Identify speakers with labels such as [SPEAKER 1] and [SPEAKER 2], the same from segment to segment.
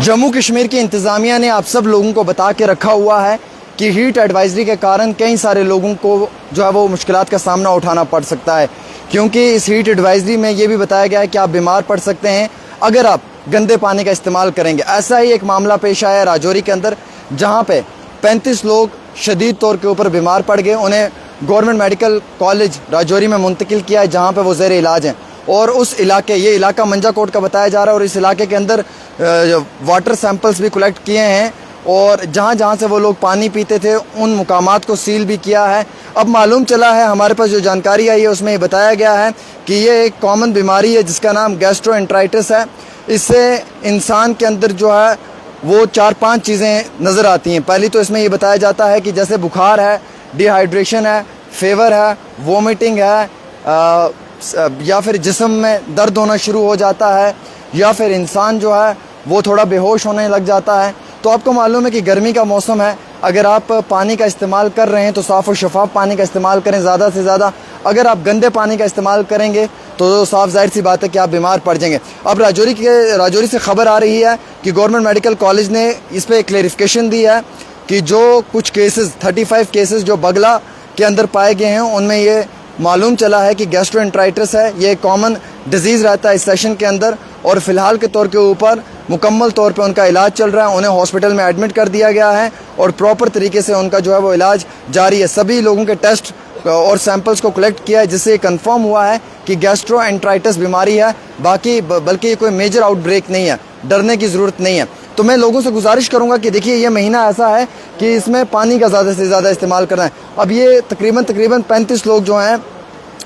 [SPEAKER 1] जम्मू कश्मीर की इंतज़ामिया ने आप सब लोगों को बता के रखा हुआ है कि हीट एडवाइजरी के कारण कई सारे लोगों को जो है वो मुश्किलात का सामना उठाना पड़ सकता है, क्योंकि इस हीट एडवाइजरी में ये भी बताया गया है कि आप बीमार पड़ सकते हैं अगर आप गंदे पानी का इस्तेमाल करेंगे। ऐसा ही एक मामला पेश आया राजौरी के अंदर, जहाँ पे 35 लोग शदीद तौर के ऊपर बीमार पड़ गए। उन्हें गवर्नमेंट मेडिकल कॉलेज राजौरी में मुंतकिल किया है, जहाँ पे वो ज़ेर इलाज हैं। और उस इलाके, ये इलाका मंजाकोट का बताया जा रहा है, और इस इलाके के अंदर वाटर सैंपल्स भी कलेक्ट किए हैं, और जहाँ जहाँ से वो लोग पानी पीते थे उन मुकामात को सील भी किया है। अब मालूम चला है, हमारे पास जो जानकारी आई है उसमें ये बताया गया है कि ये एक कॉमन बीमारी है जिसका नाम गैस्ट्रोएंटेराइटिस है। इससे इंसान के अंदर जो है वो 4-5 चीज़ें नज़र आती हैं। पहली तो इसमें ये बताया जाता है कि जैसे बुखार है, डिहाइड्रेशन है, फेवर है, वोमिटिंग है, या फिर जिस्म में दर्द होना शुरू हो जाता है, या फिर इंसान जो है वो थोड़ा बेहोश होने लग जाता है। तो आपको मालूम है कि गर्मी का मौसम है, अगर आप पानी का इस्तेमाल कर रहे हैं तो साफ़ और शफाफ पानी का इस्तेमाल करें ज़्यादा से ज़्यादा। अगर आप गंदे पानी का इस्तेमाल करेंगे तो साफ जाहिर सी बात है कि आप बीमार पड़ जाएंगे। अब राजौरी से खबर आ रही है कि गवर्नमेंट मेडिकल कॉलेज ने इस पर क्लेरिफिकेशन दी है कि जो कुछ केसेस 35 केसेस जो बगला के अंदर पाए गए हैं उनमें ये मालूम चला है कि गैस्ट्रोएंटेराइटिस है। ये कॉमन डिजीज़ रहता है इस सेशन के अंदर, और फ़िलहाल के तौर के ऊपर मुकम्मल तौर पे उनका इलाज चल रहा है। उन्हें हॉस्पिटल में एडमिट कर दिया गया है और प्रॉपर तरीके से उनका जो है वो इलाज जारी है। सभी लोगों के टेस्ट और सैंपल्स को कलेक्ट किया है, जिससे कंफर्म हुआ है कि गैस्ट्रोएंटेराइटिस बीमारी है। बल्कि ये कोई मेजर आउटब्रेक नहीं है, डरने की ज़रूरत नहीं है। तो मैं लोगों से गुजारिश करूंगा कि देखिए, ये महीना ऐसा है कि इसमें पानी का ज़्यादा से ज़्यादा इस्तेमाल करना है। अब ये तकरीबन 35 लोग जो हैं,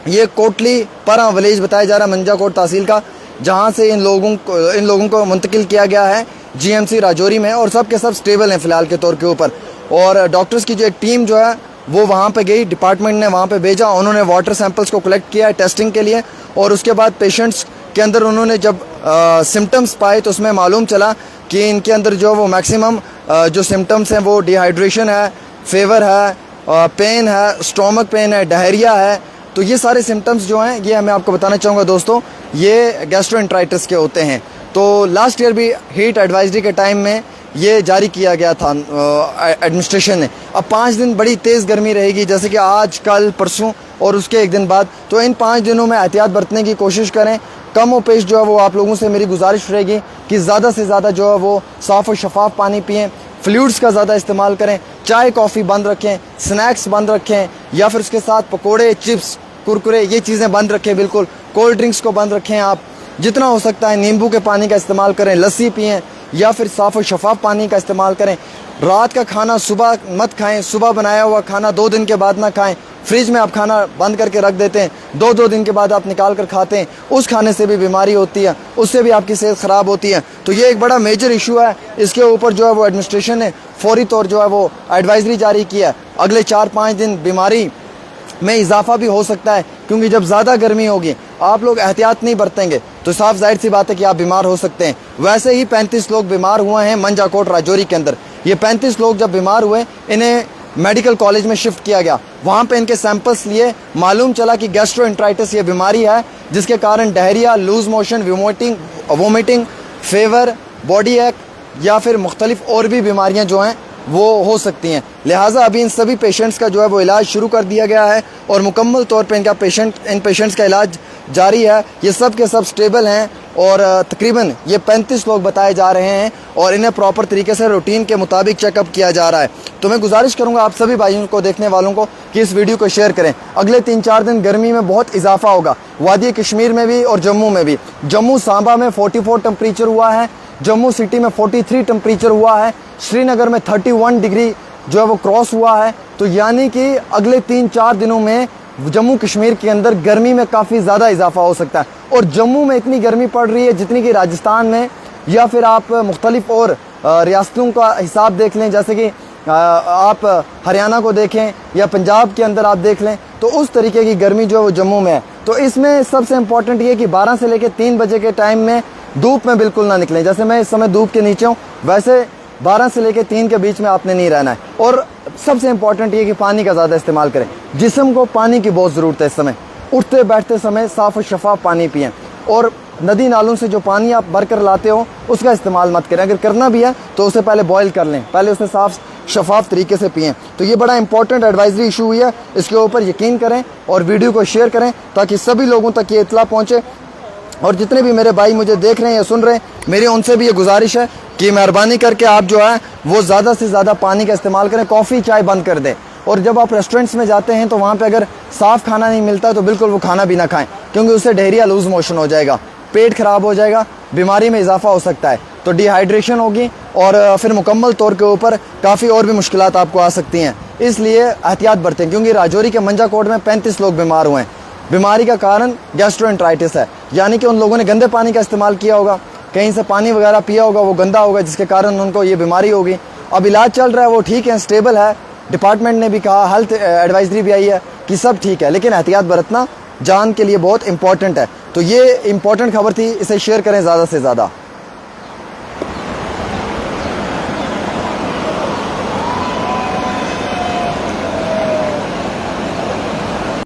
[SPEAKER 1] ये कोटली परा विलेज बताया जा रहा है मंजाकोट तहसील का, जहाँ से इन लोगों को मुंतकिल किया गया है GMC राजौरी में, और सब के सब स्टेबल हैं फ़िलहाल के तौर के ऊपर। और डॉक्टर्स की जो एक टीम जो है वो वहाँ पे गई, डिपार्टमेंट ने वहाँ पे भेजा, उन्होंने वाटर सैंपल्स को कलेक्ट किया है टेस्टिंग के लिए। और उसके बाद पेशेंट्स के अंदर उन्होंने जब सिम्टम्स पाए तो उसमें मालूम चला कि इनके अंदर जो वो मैक्सिमम जो सिम्टम्स हैं वो डिहाइड्रेशन है, फेवर है, पेन है, स्टोमक पेन है, डायरिया है। तो ये सारे सिम्टम्स जो हैं, ये मैं आपको बताना चाहूँगा दोस्तों, ये गैस्ट्रोएंटेराइटिस के होते हैं। तो लास्ट ईयर भी हीट एडवाइजरी के टाइम में ये जारी किया गया था एडमिनिस्ट्रेशन ने। अब 5 दिन बड़ी तेज़ गर्मी रहेगी, जैसे कि आज, कल, परसों और उसके एक दिन बाद। तो इन 5 दिनों में एहतियात बरतने की कोशिश करें। कम और पेश जो है वो आप लोगों से मेरी गुजारिश रहेगी कि ज़्यादा से ज़्यादा जो है वो साफ़ और शफाफ पानी पिएँ, फ्लूइड्स का ज़्यादा इस्तेमाल करें, चाय कॉफ़ी बंद रखें, स्नैक्स बंद रखें, या फिर उसके साथ पकोड़े, चिप्स, कुरकुरे, ये चीज़ें बंद रखें बिल्कुल। कोल्ड ड्रिंक्स को बंद रखें। आप जितना हो सकता है नींबू के पानी का इस्तेमाल करें, लस्सी पिएँ, या फिर साफ़ और शफाफ पानी का इस्तेमाल करें। रात का खाना सुबह मत खाएं, सुबह बनाया हुआ खाना 2 दिन के बाद ना खाएं। फ्रिज में आप खाना बंद करके रख देते हैं, 2 दिन के बाद आप निकाल कर खाते हैं, उस खाने से भी बीमारी होती है, उससे भी आपकी सेहत ख़राब होती है। तो ये एक बड़ा मेजर इशू है। इसके ऊपर जो है वो एडमिनिस्ट्रेशन ने फौरी तौर जो है वो एडवाइजरी जारी किया है। अगले 4-5 दिन बीमारी में इजाफा भी हो सकता है, क्योंकि जब ज़्यादा गर्मी होगी, आप लोग एहतियात नहीं बरतेंगे तो साफ जाहिर सी बात है कि आप बीमार हो सकते हैं। वैसे ही 35 लोग बीमार हुए हैं मंजाकोट राजौरी के अंदर। ये 35 लोग जब बीमार हुए, इन्हें मेडिकल कॉलेज में शिफ्ट किया गया। वहाँ पे इनके सैंपल्स लिए, मालूम चला कि गैस्ट्रोएंटेराइटिस ये बीमारी है, जिसके कारण diarrhoea, loose motion, vomiting, fever, body ache, या फिर मुख्तलिफ और भी बीमारियाँ जो हैं वो हो सकती हैं। लिहाजा अभी इन सभी पेशेंट्स का जो है वो इलाज शुरू कर दिया गया है, और मुकम्मल तौर पे इन पेशेंट्स का इलाज जारी है। ये सब के सब स्टेबल हैं, और तकरीबन ये 35 लोग बताए जा रहे हैं, और इन्हें प्रॉपर तरीके से रूटीन के मुताबिक चेकअप किया जा रहा है। तो मैं गुजारिश करूंगा आप सभी भाइयों को, देखने वालों को, कि इस वीडियो को शेयर करें। अगले 3-4 दिन गर्मी में बहुत इजाफा होगा, वादी कश्मीर में भी और जम्मू में भी। जम्मू सांबा में 44 टेम्परेचर हुआ है, जम्मू सिटी में 43 टेम्परेचर हुआ है, श्रीनगर में 31 डिग्री जो है वो क्रॉस हुआ है। तो यानी कि अगले 3-4 दिनों में जम्मू कश्मीर के अंदर गर्मी में काफ़ी ज़्यादा इजाफा हो सकता है। और जम्मू में इतनी गर्मी पड़ रही है जितनी कि राजस्थान में, या फिर आप मुख्तलिफ और रियासतों का हिसाब देख लें, जैसे कि आप हरियाणा को देखें या पंजाब के अंदर आप देख लें, तो उस तरीके की गर्मी जो है वो जम्मू में है। तो इसमें सबसे इम्पॉर्टेंट ये कि 12 से लेकर 3 बजे के टाइम में धूप में बिल्कुल ना निकलें। जैसे मैं इस समय धूप के नीचे हूँ, वैसे 12 से लेकर 3 के बीच में आपने नहीं रहना है। और सबसे इम्पॉर्टेंट ये कि पानी का ज़्यादा इस्तेमाल करें। जिस्म को पानी की बहुत ज़रूरत है इस समय। उठते बैठते समय साफ़ और शफाफ पानी पिएँ, और नदी नालों से जो पानी आप भर कर लाते हो उसका इस्तेमाल मत करें। अगर करना भी है तो उसे पहले बॉयल कर लें, पहले उसे साफ शफाफ तरीके से पिएं। तो ये बड़ा इंपॉर्टेंट एडवाइजरी इशू हुई है, इसके ऊपर यकीन करें और वीडियो को शेयर करें ताकि सभी लोगों तक ये इत्तला पहुँचे। और जितने भी मेरे भाई मुझे देख रहे हैं या सुन रहे हैं, मेरी उनसे भी ये गुजारिश है कि मेहरबानी करके आप जो है वो ज़्यादा से ज़्यादा पानी का इस्तेमाल करें, कॉफ़ी चाय बंद कर दें। और जब आप रेस्टोरेंट्स में जाते हैं तो वहाँ पे अगर साफ़ खाना नहीं मिलता तो बिल्कुल वो खाना भी ना खाएं, क्योंकि उससे डायरिया लूज मोशन हो जाएगा, पेट ख़राब हो जाएगा, बीमारी में इजाफा हो सकता है, तो डिहाइड्रेशन होगी और फिर मुकम्मल तौर के ऊपर काफ़ी और भी मुश्किलात आपको आ सकती हैं। इसलिए एहतियात बरतें, क्योंकि राजौरी के मंजाकोट में 35 लोग बीमार हुए हैं। बीमारी का कारण गैस्ट्रोएंटराइटिस है, यानी कि उन लोगों ने गंदे पानी का इस्तेमाल किया होगा, कहीं से पानी वगैरह पिया होगा, वो गंदा होगा, जिसके कारण उनको ये बीमारी होगी। अब इलाज चल रहा है, वो ठीक है, स्टेबल है, डिपार्टमेंट ने भी कहा, हेल्थ एडवाइजरी भी आई है कि सब ठीक है, लेकिन एहतियात बरतना जान के लिए बहुत इंपॉर्टेंट है। तो ये इंपॉर्टेंट खबर थी, इसे शेयर करें ज़्यादा से ज़्यादा।